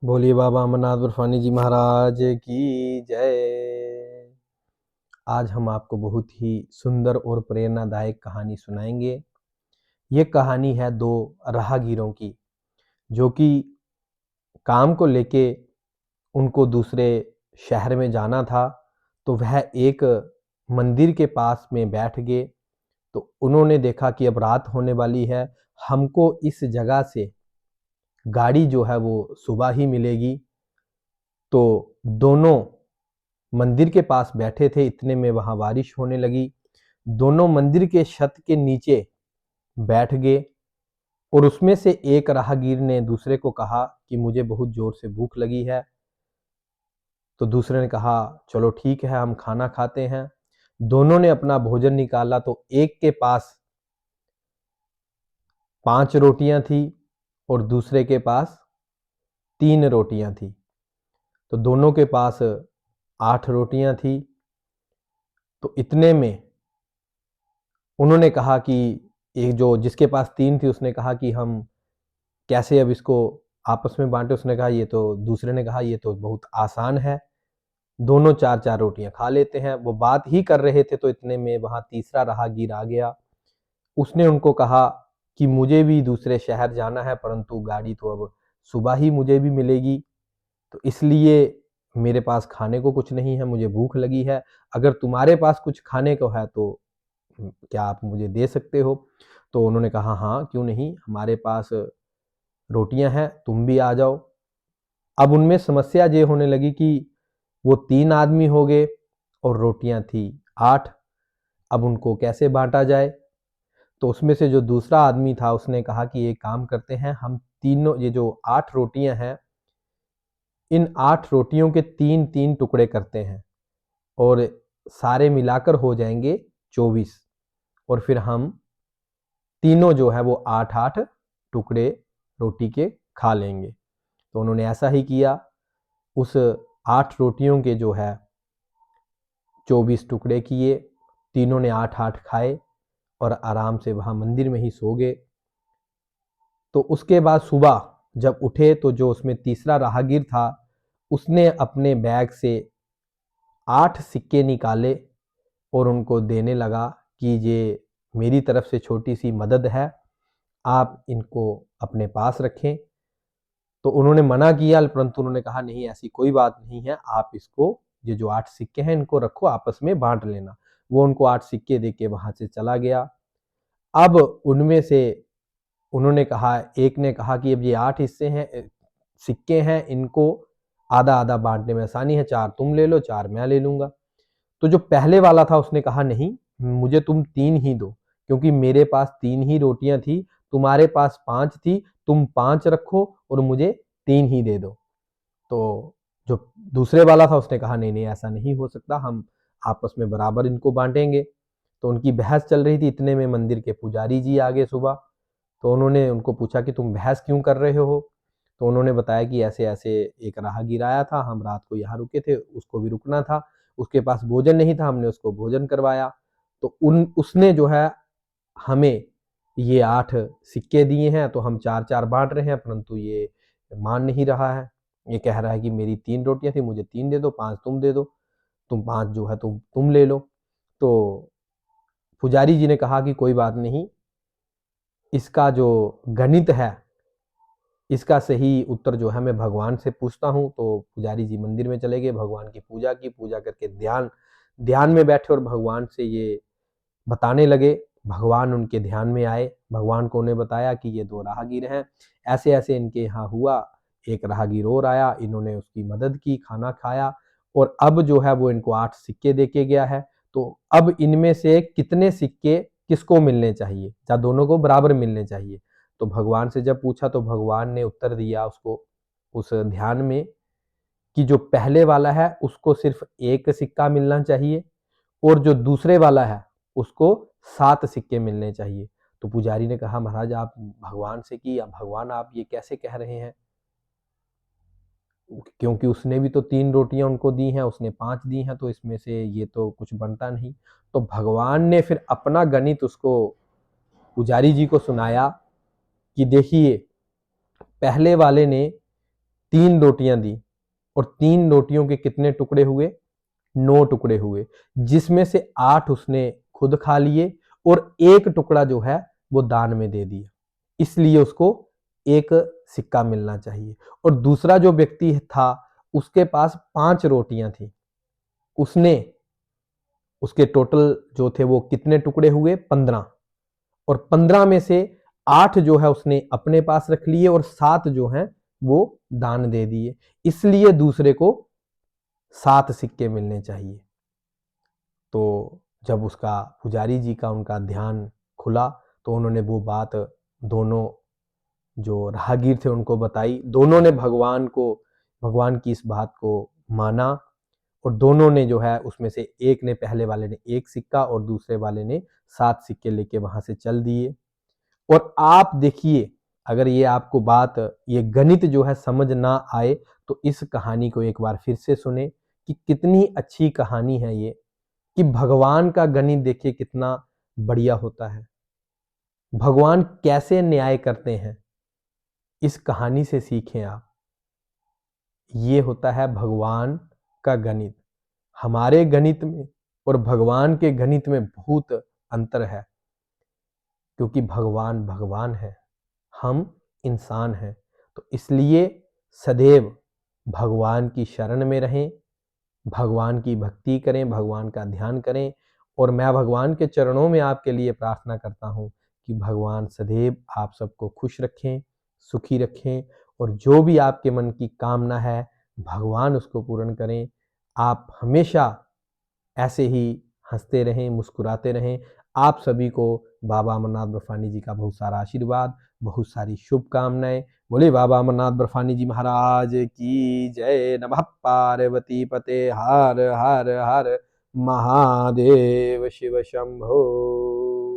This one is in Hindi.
बोलिए बाबा अमरनाथ बर्फानी जी महाराज की जय। आज हम आपको बहुत ही सुंदर और प्रेरणादायक कहानी सुनाएंगे। ये कहानी है दो राहगीरों की, जो कि काम को लेके उनको दूसरे शहर में जाना था। तो वह एक मंदिर के पास में बैठ गए। तो उन्होंने देखा कि अब रात होने वाली है, हमको इस जगह से गाड़ी जो है वो सुबह ही मिलेगी। तो दोनों मंदिर के पास बैठे थे, इतने में वहां बारिश होने लगी। दोनों मंदिर के छत के नीचे बैठ गए और उसमें से एक राहगीर ने दूसरे को कहा कि मुझे बहुत जोर से भूख लगी है। तो दूसरे ने कहा चलो ठीक है, हम खाना खाते हैं। दोनों ने अपना भोजन निकाला तो एक के पास 5 रोटियां थी और दूसरे के पास 3 रोटियां थी। तो दोनों के पास 8 रोटियां थी। तो इतने में उन्होंने कहा कि एक जो जिसके पास 3 थी उसने कहा कि हम कैसे अब इसको आपस में बांटे। उसने कहा ये तो, दूसरे ने कहा ये तो बहुत आसान है, दोनों 4-4 रोटियां खा लेते हैं। वो बात ही कर रहे थे तो इतने में वहां तीसरा राहगीर आ गया। उसने उनको कहा कि मुझे भी दूसरे शहर जाना है, परंतु गाड़ी तो अब सुबह ही मुझे भी मिलेगी, तो इसलिए मेरे पास खाने को कुछ नहीं है, मुझे भूख लगी है। अगर तुम्हारे पास कुछ खाने को है तो क्या आप मुझे दे सकते हो? तो उन्होंने कहा हाँ क्यों नहीं, हमारे पास रोटियां हैं, तुम भी आ जाओ। अब उनमें समस्या ये होने लगी कि वो 3 आदमी हो गए और रोटियां थी 8। अब उनको कैसे बांटा जाए? तो उसमें से जो दूसरा आदमी था उसने कहा कि एक काम करते हैं, हम तीनों ये जो 8 रोटियां हैं, इन 8 रोटियों के 3-3 टुकड़े करते हैं और सारे मिलाकर हो जाएंगे 24। और फिर हम तीनों जो है वो 8-8 टुकड़े रोटी के खा लेंगे। तो उन्होंने ऐसा ही किया। उस 8 रोटियों के जो है 24 टुकड़े किए, तीनों ने 8-8 खाए और आराम से वहां मंदिर में ही सो गए। तो उसके बाद सुबह जब उठे तो जो उसमें तीसरा राहगीर था उसने अपने बैग से 8 सिक्के निकाले और उनको देने लगा कि ये मेरी तरफ से छोटी सी मदद है, आप इनको अपने पास रखें। तो उन्होंने मना किया, परंतु उन्होंने कहा नहीं ऐसी कोई बात नहीं है, आप इसको, ये जो 8 सिक्के हैं इनको रखो, आपस में बांट लेना। वो उनको 8 सिक्के देके वहां से चला गया। अब उनमें से उन्होंने कहा, एक ने कहा कि अब ये 8 हिस्से हैं, सिक्के हैं, इनको आधा आधा बांटने में आसानी है, 4 तुम ले लो 4 मैं ले लूंगा। तो जो पहले वाला था उसने कहा नहीं, मुझे तुम 3 ही दो, क्योंकि मेरे पास 3 ही रोटियां थी, तुम्हारे पास 5 थी, तुम 5 रखो और मुझे 3 ही दे दो। तो जो दूसरे वाला था उसने कहा नहीं नहीं ऐसा नहीं हो सकता, हम आपस में बराबर इनको बांटेंगे। तो उनकी बहस चल रही थी, इतने में मंदिर के पुजारी जी आ गए सुबह। तो उन्होंने उनको पूछा कि तुम बहस क्यों कर रहे हो? तो उन्होंने बताया कि ऐसे ऐसे एक राहगीर आया था, हम रात को यहाँ रुके थे, उसको भी रुकना था, उसके पास भोजन नहीं था, हमने उसको भोजन करवाया। तो उन उसने जो है हमें ये 8 सिक्के दिए हैं, तो हम 4-4 बांट रहे हैं, परंतु ये मान नहीं रहा है। ये कह रहा है कि मेरी 3 रोटियां थी, मुझे 3 दे दो, 5 तुम दे दो, तुम 5 जो है तुम ले लो। तो पुजारी जी ने कहा कि कोई बात नहीं, इसका जो गणित है इसका सही उत्तर जो है मैं भगवान से पूछता हूँ। तो पुजारी जी मंदिर में चले गए, भगवान की पूजा की, पूजा करके ध्यान ध्यान में बैठे और भगवान से ये बताने लगे। भगवान उनके ध्यान में आए, भगवान को उन्हें बताया कि ये दो राहगीर हैं, ऐसे ऐसे इनके यहाँ हुआ, एक राहगीर और आया, इन्होंने उसकी मदद की, खाना खाया और अब जो है वो इनको 8 सिक्के देके गया है। तो अब इनमें से कितने सिक्के किसको मिलने चाहिए, या दोनों को बराबर मिलने चाहिए? तो भगवान से जब पूछा तो भगवान ने उत्तर दिया उसको, उस ध्यान में, कि जो पहले वाला है उसको सिर्फ 1 सिक्का मिलना चाहिए और जो दूसरे वाला है उसको 7 सिक्के मिलने चाहिए। तो पुजारी ने कहा महाराज आप भगवान से कि भगवान आप ये कैसे कह रहे हैं, क्योंकि उसने भी तो 3 रोटियां उनको दी हैं, उसने 5 दी हैं, तो इसमें से ये तो कुछ बनता नहीं। तो भगवान ने फिर अपना गणित उसको, पुजारी जी को सुनाया कि देखिए, पहले वाले ने 3 रोटियां दी और 3 रोटियों के कितने टुकड़े हुए? 9 टुकड़े हुए, जिसमें से 8 उसने खुद खा लिए और 1 टुकड़ा जो है वो दान में दे दिया, इसलिए उसको 1 सिक्का मिलना चाहिए। और दूसरा जो व्यक्ति था उसके पास 5 रोटियां थी, उसने उसके टोटल जो थे वो कितने टुकड़े हुए? 15, और 15 में से 8 जो है उसने अपने पास रख लिए और 7 जो हैं वो दान दे दिए, इसलिए दूसरे को 7 सिक्के मिलने चाहिए। तो जब उसका पुजारी जी का उनका ध्यान खुला तो उन्होंने वो बात दोनों जो राहगीर थे उनको बताई। दोनों ने भगवान की इस बात को माना और दोनों ने जो है उसमें से एक ने, पहले वाले ने 1 सिक्का और दूसरे वाले ने 7 सिक्के लेके वहां से चल दिए। और आप देखिए, अगर ये आपको बात, ये गणित जो है समझ ना आए तो इस कहानी को एक बार फिर से सुने कि कितनी अच्छी कहानी है ये, कि भगवान का गणित देखिए कितना बढ़िया होता है, भगवान कैसे न्याय करते हैं, इस कहानी से सीखें आप। ये होता है भगवान का गणित। हमारे गणित में और भगवान के गणित में बहुत अंतर है, क्योंकि भगवान भगवान है, हम इंसान हैं। तो इसलिए सदैव भगवान की शरण में रहें, भगवान की भक्ति करें, भगवान का ध्यान करें। और मैं भगवान के चरणों में आपके लिए प्रार्थना करता हूँ कि भगवान सदैव आप सबको खुश रखें, सुखी रखें, और जो भी आपके मन की कामना है भगवान उसको पूर्ण करें। आप हमेशा ऐसे ही हंसते रहें, मुस्कुराते रहें। आप सभी को बाबा अमरनाथ बर्फानी जी का बहुत सारा आशीर्वाद, बहुत सारी शुभकामनाएं। बोले बाबा अमरनाथ बर्फानी जी महाराज की जय। नमः पार्वती पते हर हर हर महादेव शिव शंभो।